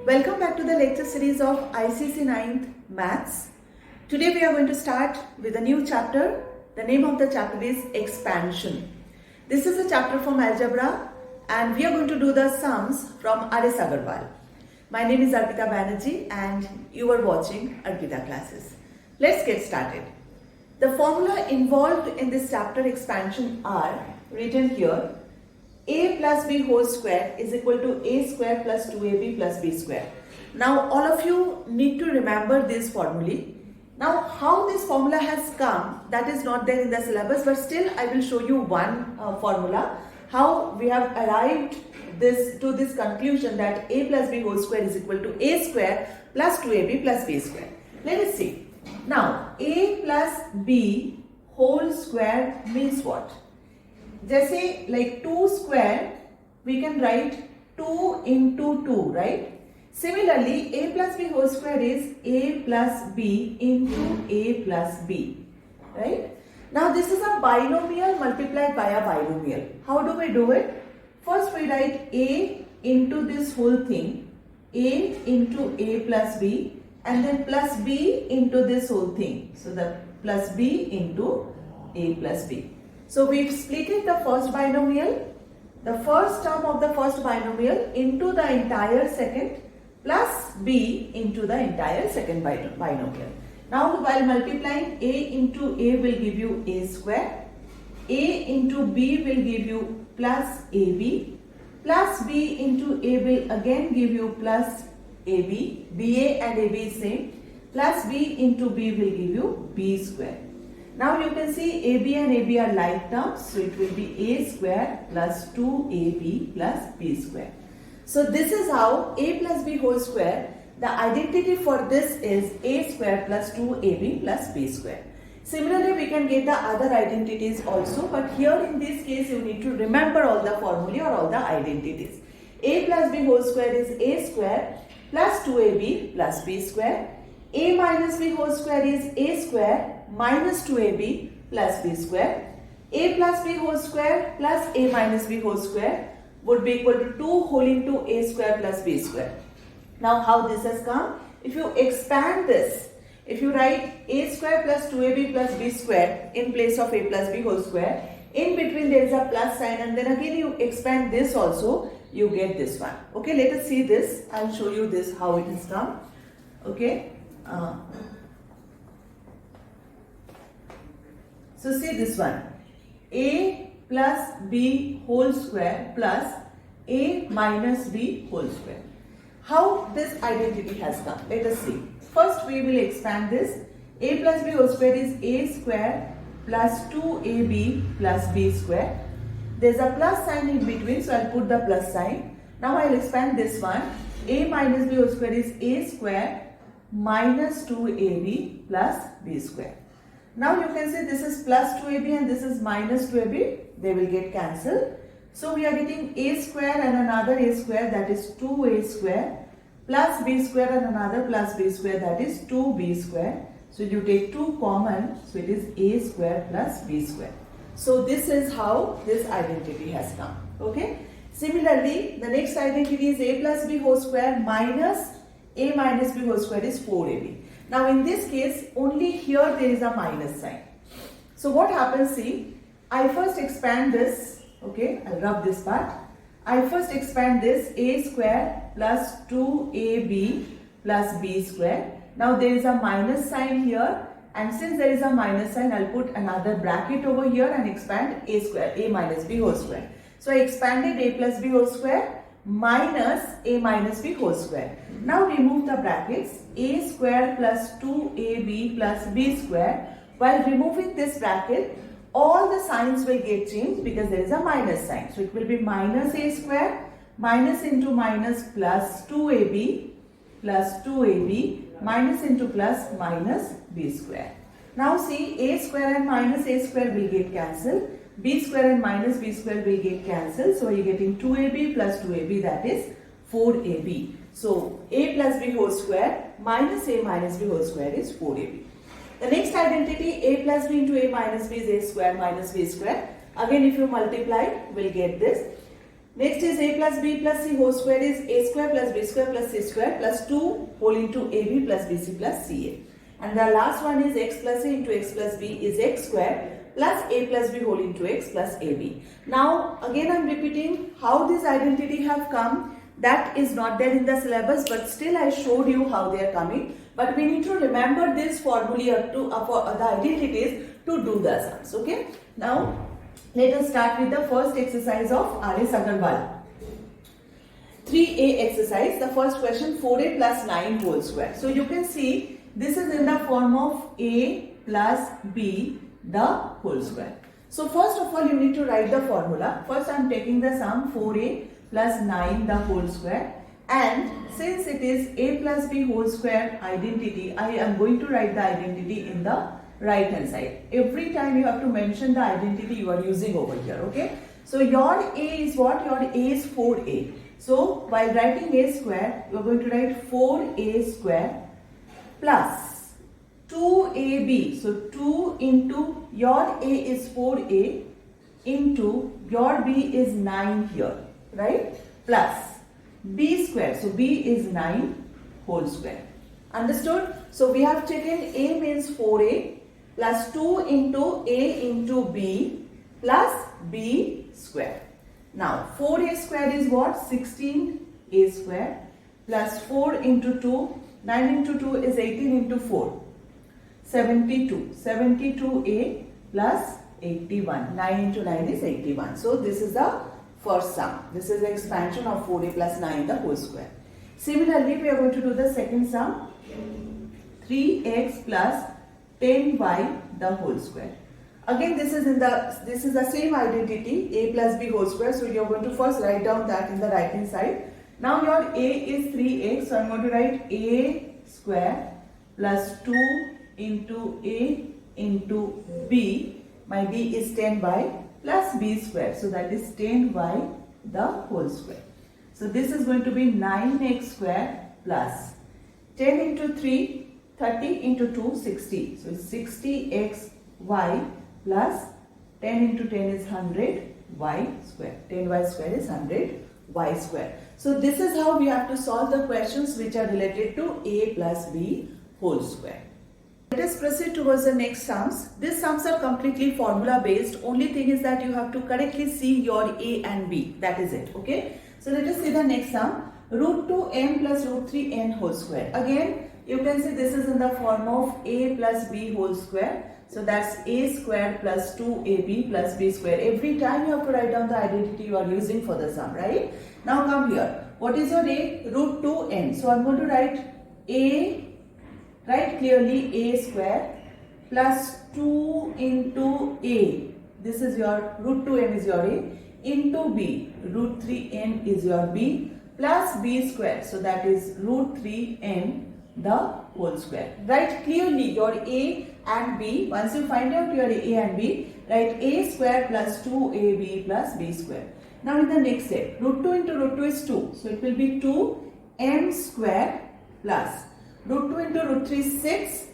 Welcome back to the lecture series of ICSE 9th Maths. Today we are going to start with a new chapter. The name of the chapter is Expansion. This is a chapter from algebra and we are going to do the sums from RS Aggarwal. My name is Arpita Banerjee and you are watching Arpita Classes. Let's get started. The formula involved in this chapter expansion are written here. A plus b whole square is equal to a square plus 2ab plus b square. Now all of you need to remember this formulae. Now how this formula has come, that is not there in the syllabus, but still I will show you one formula, how we have arrived to this conclusion that a plus b whole square is equal to a square plus 2ab plus b square. Let us see. Now a plus b whole square means what? जैसे like 2 square we can write 2 into 2, right? Similarly a plus b whole square is a plus b into a plus b, right? Now this is a binomial multiplied by a binomial. How do we do it? First we write a into this whole thing, a into a plus b, and then plus b into this whole thing. So the plus b into a plus b. So we've split the first binomial, the first term of the first binomial into the entire second plus b into the entire second binomial. Now while multiplying, a into a will give you a square, a into b will give you plus ab, plus b into a will again give you plus ab, ba and ab is same, plus b into b will give you b square. Now you can see AB and AB are like terms, so it will be a square plus 2ab plus b square. So this is how a plus b whole square, the identity for this is a square plus 2ab plus b square. Similarly, we can get the other identities also, but here in this case you need to remember all the formulae or all the identities. A plus b whole square is a square plus 2ab plus b square. A minus b whole square is a square minus 2ab plus b square. A plus b whole square plus a minus b whole square would be equal to 2 whole into a square plus b square. Now how this has come? If you expand this, if you write a square plus 2ab plus b square in place of a plus b whole square, in between there is a plus sign and then again you expand this also, you get this one. Okay, let us see this. I will show you this how it has come. Okay. So see this one, a plus b whole square plus a minus b whole square. How this identity has come? Let us see. First we will expand this. A plus b whole square is a square plus 2ab plus b square. There is a plus sign in between, so I will put the plus sign. Now I will expand this one. A minus b whole square is a square minus 2ab plus b square. Now you can see this is plus 2ab and this is minus 2ab. They will get cancelled. So we are getting a square and another a square, that is 2a square, plus b square and another plus b square, that is 2b square. So you take 2 common, so it is a square plus b square. So this is how this identity has come. Okay. Similarly, the next identity is a plus b whole square minus a minus b whole square is 4ab. Now in this case, only here there is a minus sign. So what happens, see, I first expand this, okay, I'll rub this part. I first expand this a square plus 2ab plus b square. Now there is a minus sign here, and since there is a minus sign, I'll put another bracket over here and expand a square, a minus b whole square. So I expanded a plus b whole square minus a minus b whole square. Now remove the brackets, a square plus 2ab plus b square. While removing this bracket, all the signs will get changed because there is a minus sign. So it will be minus a square, minus into minus plus 2ab plus 2ab, minus into plus minus b square. Now see, a square and minus a square will get cancelled. B square and minus b square will get cancelled. So you are getting 2ab plus 2ab, that is 4ab. So a plus b whole square minus a minus b whole square is 4ab. The next identity, a plus b into a minus b is a square minus b square. Again if you multiply, we will get this. Next is a plus b plus c whole square is a square plus b square plus c square plus 2 whole into ab plus bc plus ca. And the last one is x plus a into x plus b is x square plus a plus b whole into x plus ab. Now again I am repeating how this identity have come. That is not there in the syllabus, but still I showed you how they are coming. But we need to remember this formula for the identities to do the sums. Okay. Now let us start with the first exercise of RS Aggarwal. 3a exercise. The first question, 4a plus 9 whole square. So you can see this is in the form of a plus b the whole square. So first of all you need to write the formula. First I am taking the sum 4a plus 9 the whole square, and since it is a plus b whole square identity, I am going to write the identity in the right hand side. Every time you have to mention the identity you are using over here. Okay. So your a is what? Your a is 4a. So while writing a square, you are going to write 4a square plus 2ab. So 2 into your a is 4a into your b is 9 here, right? Plus b square. So b is 9 whole square. Understood? So we have taken a means 4a plus 2 into a into b plus b square. Now 4a square is what? 16a square plus 4 into 2. 9 into 2 is 18 into 4. 72. 72a plus 81. 9 into 9 is 81. So this is the first sum. This is the expansion of 4a plus 9 the whole square. Similarly, we are going to do the second sum. 3x plus 10y the whole square. Again this is the same identity, a plus b whole square. So you are going to first write down that in the right hand side. Now your a is 3x, so I am going to write a square plus 2 into a into b. My b is 10y plus b square, so that is 10y the whole square. So this is going to be 9x square plus 10 into 3, 30 into 2, 60. So 60xy plus 10 into 10 is 100y square. 10y square is 100y square. So this is how we have to solve the questions which are related to a plus b whole square. Let us proceed towards the next sums. These sums are completely formula based. Only thing is that you have to correctly see your a and b. That is it. Okay. So let us see the next sum. Root 2m plus root 3n whole square. Again you can see this is in the form of a plus b whole square. So that's a square plus 2ab plus b square. Every time you have to write down the identity you are using for the sum, right? Now come here. What is your a? Root 2n. So I'm going to write a, write clearly a square plus 2 into a. This is your root 2n is your a into b. Root 3n is your b plus b square. So that is root 3n the whole square. Write clearly your a and b. Once you find out your a and b, write a square plus 2ab plus b square. Now in the next step, root 2 into root 2 is 2. So it will be 2m square plus root 2 into root 3 is 6.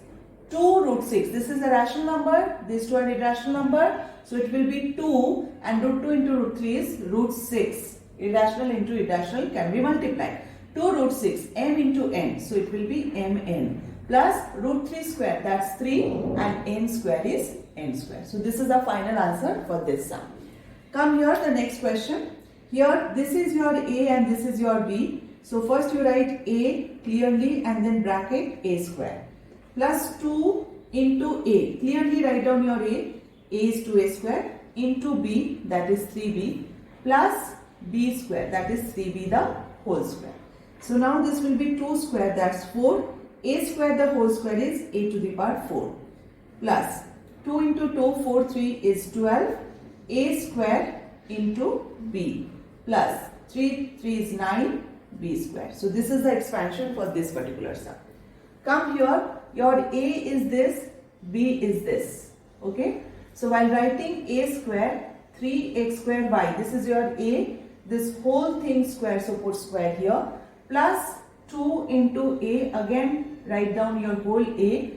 2 root 6. This is a rational number. These two are irrational number. So it will be 2 and root 2 into root 3 is root 6. Irrational into irrational can be multiplied. 2 root 6 m into n. So it will be mn plus root 3 square, that's 3, and n square is n square. So this is the final answer for this sum. Come here, the next question. Here this is your a and this is your b. So first you write a clearly and then bracket a square plus 2 into a. Clearly write down your a is 2a square into b, that is 3b, plus b square, that is 3b the whole square. So now this will be 2 square, that's 4. A square the whole square is a to the power 4 plus 2 into 2, 4, 3 is 12. A square into b plus 3 is 9 b square. So this is the expansion for this particular sum. Come here, your a is this, b is this. Okay. So while writing a square, 3x square y, this is your a, this whole thing square, so put square here, plus 2 into a, again write down your whole a,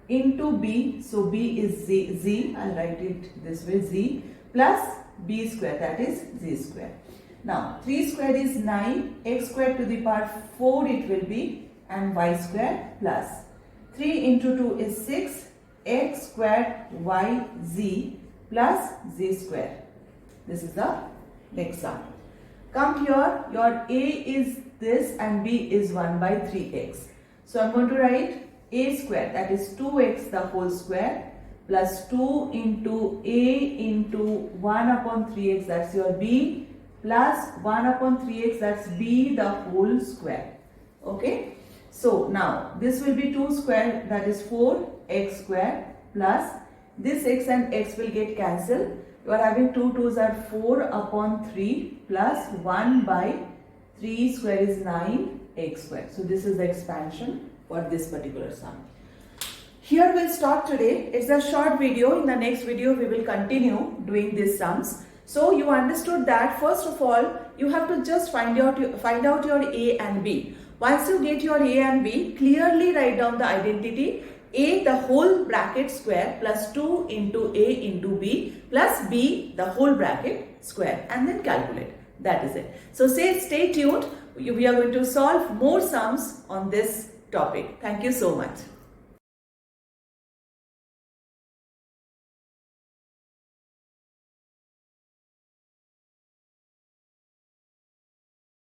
into b, so b is z, I'll write it this way, z, plus b square, that is z square. Now 3 square is 9, x square to the power 4 it will be, and y square plus 3 into 2 is 6, x square y z plus z square. This is the next sum. Come here, your a is this and b is 1 by 3x. So I am going to write a square, that is 2x the whole square, plus 2 into a into 1 upon 3x, that's your b, plus 1 upon 3x, that's b the whole square. Okay. So now this will be 2 square, that is 4x square, plus this x and x will get cancelled. You are having 2 2s are 4 upon 3 plus 1 by 3 square is 9x square. So this is the expansion for this particular sum. Here we'll stop today. It's a short video. In the next video we will continue doing these sums. So you understood that first of all you have to just find out your a and b. Once you get your a and b, clearly write down the identity. A the whole bracket square plus 2 into a into b plus b the whole bracket square, and then calculate. That is it. So stay tuned. We are going to solve more sums on this topic. Thank you so much.